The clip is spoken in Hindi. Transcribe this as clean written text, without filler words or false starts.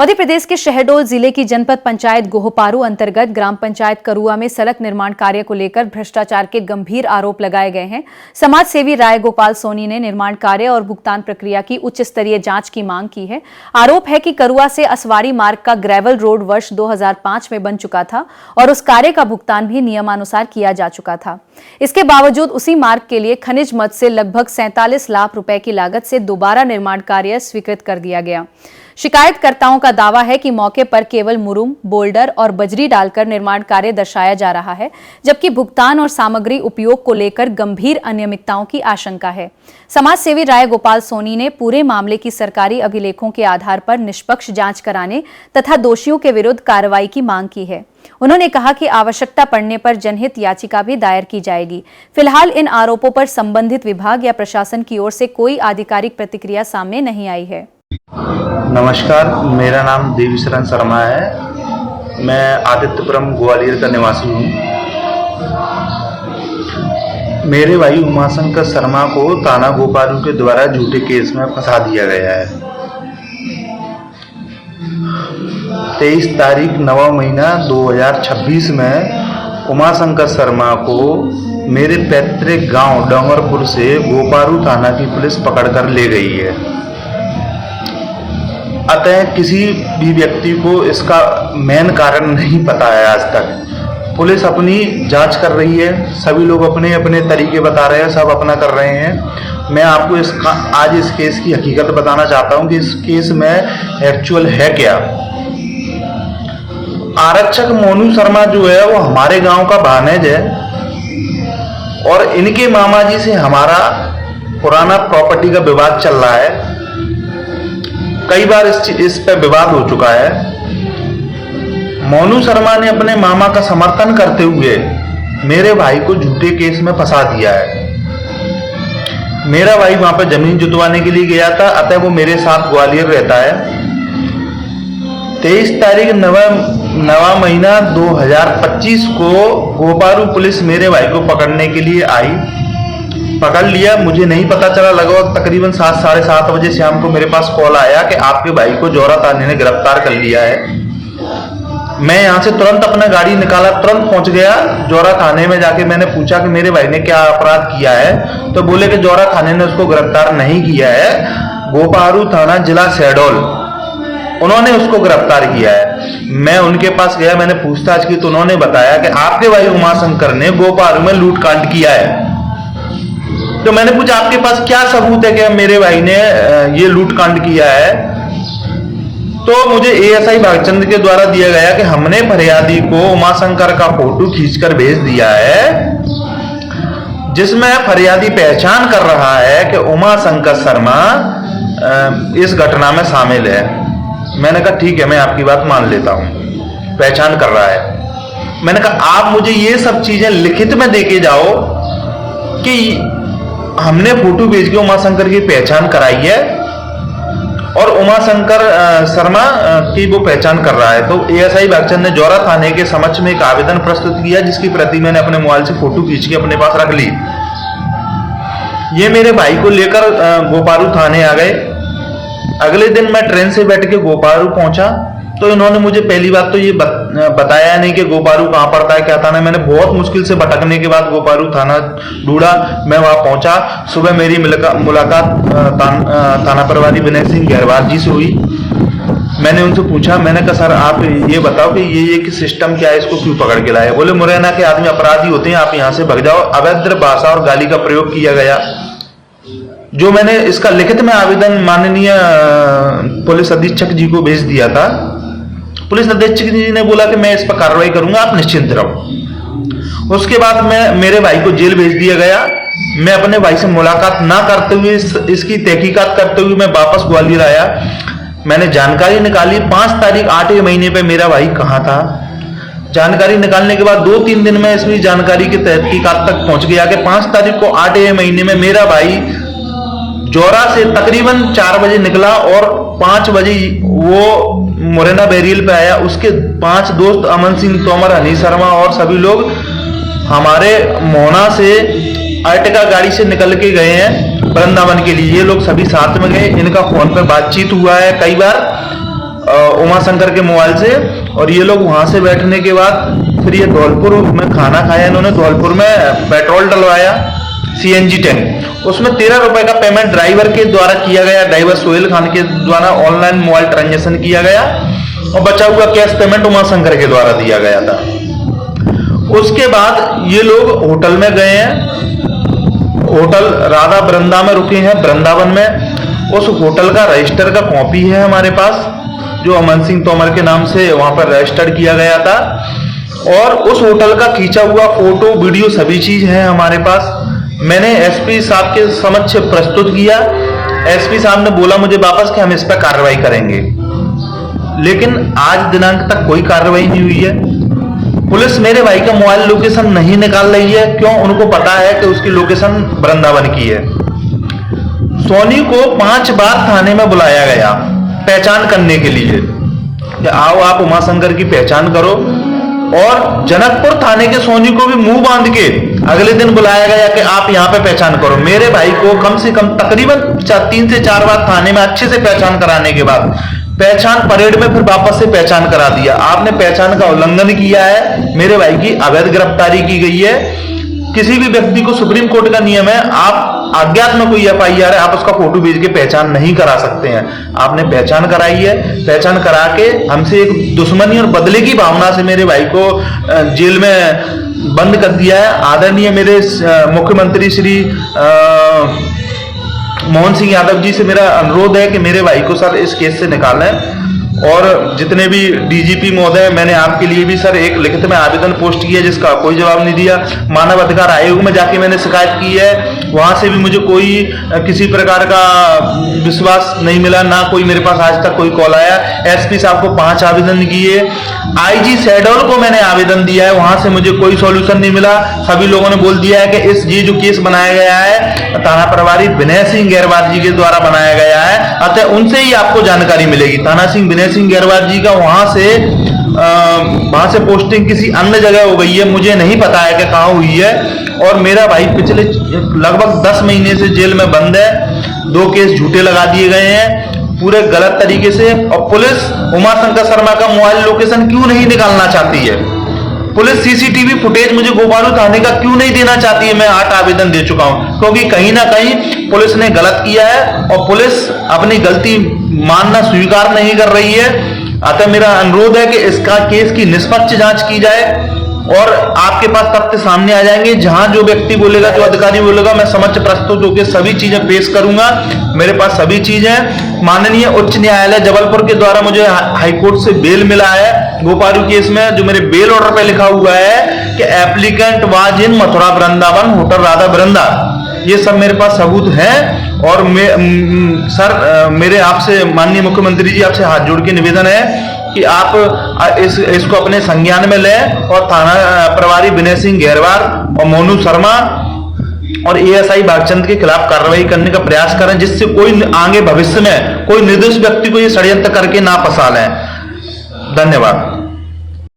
मध्य प्रदेश के शहडोल जिले की जनपद पंचायत गोहपारू अंतर्गत ग्राम पंचायत करुआ में सड़क निर्माण कार्य को लेकर भ्रष्टाचार के गंभीर आरोप लगाए गए हैं। समाज सेवी राय गोपाल सोनी ने निर्माण कार्य और भुगतान प्रक्रिया की उच्च स्तरीय जांच की मांग की है। आरोप है कि करुआ से असवारी मार्ग का ग्रेवल रोड वर्ष 2005 में बन चुका था और उस कार्य का भुगतान भी नियमानुसार किया जा चुका था। इसके बावजूद उसी मार्ग के लिए खनिज मद से लगभग 47 लाख रुपए की लागत से दोबारा निर्माण कार्य स्वीकृत कर दिया गया। शिकायतकर्ताओं का दावा है कि मौके पर केवल मुरुम, बोल्डर और बजरी डालकर निर्माण कार्य दर्शाया जा रहा है, जबकि भुगतान और सामग्री उपयोग को लेकर गंभीर अनियमितताओं की आशंका है। समाज सेवी राय गोपाल सोनी ने पूरे मामले की सरकारी अभिलेखों के आधार पर निष्पक्ष जांच कराने तथा दोषियों के विरुद्ध कार्रवाई की मांग की है। उन्होंने कहा कि आवश्यकता पड़ने पर जनहित याचिका भी दायर की जाएगी। फिलहाल इन आरोपों पर संबंधित विभाग या प्रशासन की ओर से कोई आधिकारिक प्रतिक्रिया सामने नहीं आई है। नमस्कार, मेरा नाम देवीशरण शर्मा है। मैं आदित्यपुरम ग्वालियर का निवासी हूँ। मेरे भाई उमाशंकर शर्मा को थाना गोपारू के द्वारा झूठे केस में फंसा दिया गया है। 23 तारीख 9वां महीना 2026 में उमाशंकर शर्मा को मेरे पैतृक गांव डोंगरपुर से गोपारू थाना की पुलिस पकड़कर ले गई है। अतः किसी भी व्यक्ति को इसका मेन कारण नहीं पता है आज तक। पुलिस अपनी जांच कर रही है, सभी लोग अपने अपने तरीके बता रहे हैं, सब अपना कर रहे हैं। मैं आपको आज इस केस की हकीकत बताना चाहता हूं कि इस केस में एक्चुअल है क्या। आरक्षक मोनू शर्मा जो है वो हमारे गांव का भानेज है और इनके मामा जी से हमारा पुराना प्रॉपर्टी का विवाद चल रहा है। कई बार इस पर विवाद हो चुका है। मोनू शर्मा ने अपने मामा का समर्थन करते हुए मेरे भाई को झूठे केस में फंसा दिया है। मेरा भाई वहां पर जमीन जुतवाने के लिए गया था, अतः वो मेरे साथ ग्वालियर रहता है। 23 तारीख 9वां महीना 2025 को गोपारू पुलिस मेरे भाई को पकड़ने के लिए आई। पकड़ लिया, मुझे नहीं पता चला। लगभग तकरीबन 7 साढ़े 7 बजे शाम को मेरे पास कॉल आया कि आपके भाई को जौरा थाने ने गिरफ्तार कर लिया है। मैं यहां से तुरंत अपना गाड़ी निकाला, तुरंत पहुंच गया जौरा थाने में। जाके मैंने पूछा कि मेरे भाई ने क्या अपराध किया है, तो बोले कि जौरा थाने ने उसको गिरफ्तार नहीं किया है, गोपारू थाना जिला शहडोल उन्होंने उसको गिरफ्तार किया है। मैं उनके पास गया, मैंने पूछताछ की तो उन्होंने बताया कि आपके भाई उमाशंकर ने गोपारू में लूटकांड किया है। तो मैंने पूछा आपके पास क्या सबूत है कि मेरे भाई ने ये लूटकांड किया है। तो मुझे एएसआई भागचंद के द्वारा दिया गया कि हमने फरियादी को उमाशंकर का फोटो खींचकर भेज दिया है, जिसमें फरियादी पहचान कर रहा है कि उमाशंकर शर्मा इस घटना में शामिल है। मैंने कहा ठीक है, मैं आपकी बात मान लेता हूं, पहचान कर रहा है। मैंने कहा आप मुझे ये सब चीजें लिखित में देके जाओ कि हमने फोटो भेज के उमाशंकर की पहचान कराई है और उमाशंकर शर्मा की वो पहचान कर रहा है। तो एएसआई भागचंद ने जौरा थाने के समक्ष में एक आवेदन प्रस्तुत किया, जिसकी प्रति मैंने अपने मोबाइल से फोटो खींच के अपने पास रख ली। ये मेरे भाई को लेकर गोपारू थाने आ गए। अगले दिन मैं ट्रेन से बैठ के गोपारू पहुंचा तो इन्होंने मुझे पहली बात तो ये बताया नहीं कि गोपारू कहाँ पड़ता है, क्या थाना। मैंने बहुत मुश्किल से भटकने के बाद गोपारू थाना ढूंढा, मैं वहां पहुंचा। सुबह मेरी मुलाकात थाना प्रभारी विनय सिंह गहरवार जी से हुई। मैंने उनसे पूछा, मैंने कहा सर आप ये बताओ कि ये कि सिस्टम क्या है, इसको क्यों पकड़ के लाए। बोले मुरैना के आदमी अपराधी होते हैं, आप यहाँ से भग जाओ। अभद्र भाषा और गाली का प्रयोग किया गया। जो मैंने इसका लिखित में आवेदन माननीय पुलिस अधीक्षक जी को भेज दिया था, पुलिस अधीक्षक जी ने बोला कि मैं इस पर कार्रवाई करूंगा, आप निश्चिंत रहो। उसके बाद मेरे भाई को जेल भेज दिया गया। मैं अपने भाई से मुलाकात ना करते हुए इसकी तहकीकात करते हुए मैं वापस ग्वालियर आया। मैंने जानकारी निकाली 5 तारीख 8वें महीने पे मेरा भाई कहाँ था। जानकारी निकालने के बाद 2-3 दिन में इसमें जानकारी की तहकीकात तक पहुंच गया कि 5 तारीख को 8वें महीने में मेरा भाई जौरा से तकरीबन 4 बजे निकला और 5 बजे वो मुरैना बैरियल पे आया। उसके 5 दोस्त अमन सिंह तोमर, हनी शर्मा और सभी लोग हमारे मोहना से अर्टिगा गाड़ी से निकल के गए हैं वृंदावन के लिए। ये लोग सभी साथ में गए, इनका फोन पर बातचीत हुआ है कई बार उमाशंकर के मोबाइल से, और ये लोग वहां से बैठने के बाद फिर ये धौलपुर में खाना खाया इन्होंने, धौलपुर में पेट्रोल डलवाया सीएनजी टैंक, उसमें 13 रुपए का पेमेंट ड्राइवर के द्वारा किया गया, ड्राइवर सोहेल खान के द्वारा ऑनलाइन मोबाइल ट्रांजेक्शन किया गया, और बचा हुआ कैश पेमेंट उमाशंकर के द्वारा दिया गया था। उसके बाद ये लोग होटल में गए हैं, होटल राधा वृंदा में रुके हैं, वृंदावन में। उस होटल का रजिस्टर का कॉपी है हमारे पास, जो अमन सिंह तोमर के नाम से वहां पर रजिस्टर्ड किया गया था, और उस होटल का खींचा हुआ फोटो वीडियो सभी चीज है हमारे पास। मैंने एसपी साहब के समक्ष प्रस्तुत किया, एसपी साहब ने बोला मुझे वापस कि हम इस पर कार्रवाई करेंगे, लेकिन आज दिनांक तक कोई कार्रवाई नहीं हुई है। पुलिस मेरे भाई का मोबाइल लोकेशन नहीं निकाल रही है, क्यों? उनको पता है कि उसकी लोकेशन वृंदावन की है। सोनी को 5 बार थाने में बुलाया गया पहचान करने के लिए कि आओ आप उमाशंकर की पहचान करो, और जनकपुर थाने के सोनी को भी मुंह बांध के अगले दिन बुलाया गया कि आप यहां पे पहचान करो। मेरे भाई को कम से कम तकरीबन 3 से 4 बार थाने में अच्छे से पहचान कराने के बाद पहचान परेड में फिर वापस से पहचान करा दिया। आपने पहचान का उल्लंघन किया है, मेरे भाई की अवैध गिरफ्तारी की गई है। किसी भी व्यक्ति को सुप्रीम कोर्ट का नियम है, आप अज्ञात में कोई एफआईआर है, आप उसका फोटो भेज के पहचान नहीं करा सकते हैं। आपने पहचान कराई है, पहचान करा के हमसे एक दुश्मनी और बदले की भावना से मेरे भाई को जेल में बंद कर दिया है। आदरणीय मेरे मुख्यमंत्री श्री मोहन सिंह यादव जी से मेरा अनुरोध है कि मेरे भाई को सर इस केस से निकालें, और जितने भी डीजीपी महोदय, मैंने आपके लिए भी सर एक लिखित में आवेदन पोस्ट किया जिसका कोई जवाब नहीं दिया। मानव अधिकार आयोग में जाके मैंने शिकायत की है, वहां से भी मुझे कोई किसी प्रकार का विश्वास नहीं मिला, ना कोई मेरे पास आज तक कोई कॉल आया। एसपी साहब को 5 आवेदन किए, आईजी शहडोल को मैंने आवेदन दिया है, वहां से मुझे कोई सॉल्यूशन नहीं मिला। सभी लोगों ने बोल दिया है कि ये जो केस बनाया गया है थाना प्रभारी विनय सिंह गैरवार जी के द्वारा बनाया गया है, अतः उनसे ही आपको जानकारी मिलेगी। थाना सिंह विनय सिंह गैरवार जी का वहां से पोस्टिंग किसी अन्य जगह हो गई है, मुझे नहीं पता है कि कहां हुई है, और मेरा भाई पिछले लगभग 10 महीने से जेल में बंद है। 2 केस झूठे लगा दिए गए हैं पूरे गलत तरीके से, और पुलिस उमाशंकर शर्मा का मोबाइल लोकेशन क्यों नहीं निकालना चाहती है? पुलिस सीसीटीवी फुटेज मुझे गोपालू थाने का क्यों नहीं देना चाहती है? मैं 8 आवेदन दे चुका हूं, क्योंकि कहीं ना कहीं पुलिस ने गलत किया है, और पुलिस अपनी गलती मानना स्वीकार नहीं कर रही है। अतः मेरा अनुरोध है कि इसका केस की निष्पक्ष जांच की जाए, और आपके पास तथ्य सामने आ जाएंगे। जहां जो व्यक्ति बोलेगा, जो अधिकारी बोलेगा, मैं समक्ष प्रस्तुत होकर सभी चीजें पेश करूंगा। मेरे पास सभी चीजें, माननीय उच्च न्यायालय जबलपुर के द्वारा मुझे हाईकोर्ट से बेल मिला है गोपालू केस में, जो मेरे बेल ऑर्डर पे लिखा हुआ है कि applicant was in Mathura Vrindavan hotel Radha Vrinda. ये सब मेरे पास सबूत हैं, और सर मेरे आपसे माननीय मुख्यमंत्री जी आपसे हाथ जोड़ के निवेदन है कि आप इसको अपने संज्ञान में लें, और थाना प्रभारी विनय सिंह गैरवार और मोनू शर्मा और एएसआई भागचंद के खिलाफ कार्रवाई करने का प्रयास करें, जिससे कोई आगे भविष्य में कोई निर्दोष व्यक्ति को ये षड्यंत्र करके ना फंसा लें। धन्यवाद।